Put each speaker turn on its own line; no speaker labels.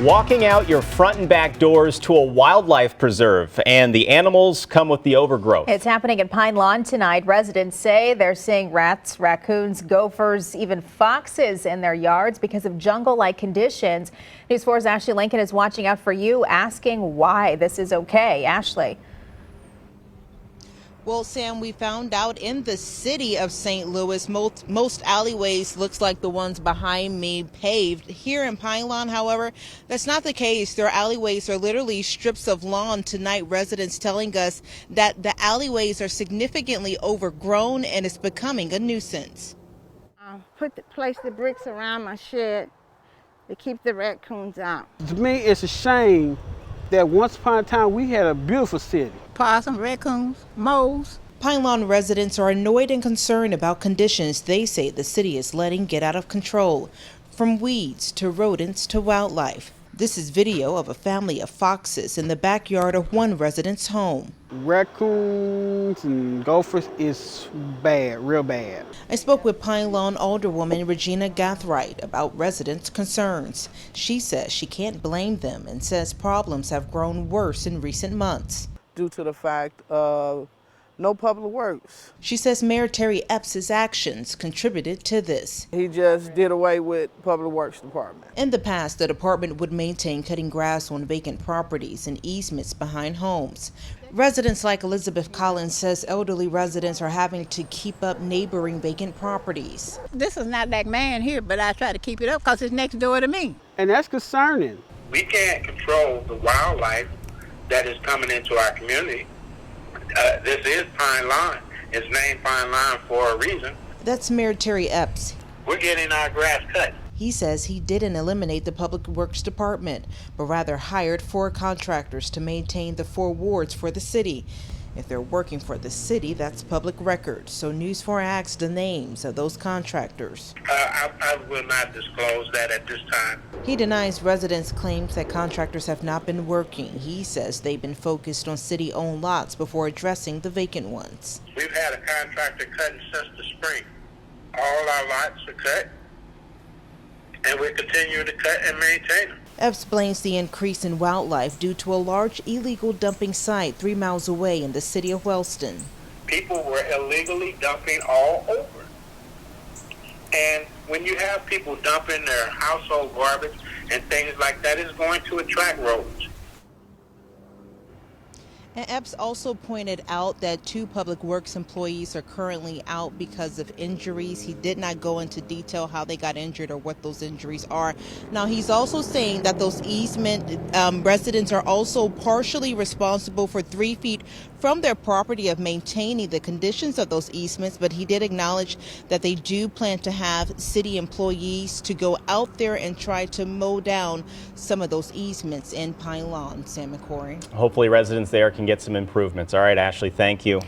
Walking out your front and back doors to a wildlife preserve, and the animals come with the overgrowth.
It's happening at Pine Lawn tonight. Residents say they're seeing rats, raccoons, gophers, even foxes in their yards because of jungle-like conditions. News 4's Ashley Lincoln is watching out for you, asking why this is okay. Ashley.
Well, Sam, we found out in the city of St. Louis, most alleyways looks like the ones behind me paved. Here in Pine Lawn, however, that's not the case. Their alleyways are literally strips of lawn. Tonight, residents telling us that the alleyways are significantly overgrown and it's becoming a nuisance.
Place the bricks around my shed to keep the raccoons out.
To me, it's a shame that once upon a time we had a beautiful city.
Possum, raccoons, moles.
Pine Lawn residents are annoyed and concerned about conditions they say the city is letting get out of control, from weeds to rodents to wildlife. This is video of a family of foxes in the backyard of one resident's home.
Raccoons and gophers is bad, real bad.
I spoke with Pine Lawn Alderwoman Regina Gathright about residents' concerns. She says she can't blame them and says problems have grown worse in recent months.
Due to the fact of no public works.
She says Mayor Terry Epps' actions contributed to this.
He just did away with public works department.
In the past, the department would maintain cutting grass on vacant properties and easements behind homes. Residents like Elizabeth Collins says elderly residents are having to keep up neighboring vacant properties.
This is not that man here, but I try to keep it up because it's next door to me.
And that's concerning.
We can't control the wildlife that is coming into our community. This is Pine Lawn. It's named Pine Lawn for a reason.
That's Mayor Terry Epps.
We're getting our grass cut.
He says he didn't eliminate the Public Works Department, but rather hired 4 contractors to maintain the 4 wards for the city. If they're working for the city, that's public record. So News 4 asked the names of those contractors.
I will not disclose that at this time.
He denies residents' claims that contractors have not been working. He says they've been focused on city-owned lots before addressing the vacant ones.
We've had a contractor cutting since the spring. All our lots are cut, and we're continuing to cut and maintain them.
Epps blames the increase in wildlife due to a large illegal dumping site 3 miles away in the city of Wellston.
People were illegally dumping all over. And when you have people dumping their household garbage and things like that, it's going to attract rodents.
And Epps also pointed out that 2 public works employees are currently out because of injuries. He did not go into detail how they got injured or what those injuries are. Now, he's also saying that those easement residents are also partially responsible for 3 feet from their property of maintaining the conditions of those easements, but he did acknowledge that they do plan to have city employees to go out there and try to mow down some of those easements in Pine Lawn. Sam McCory.
Hopefully residents there can get some improvements. All right, Ashley, thank you.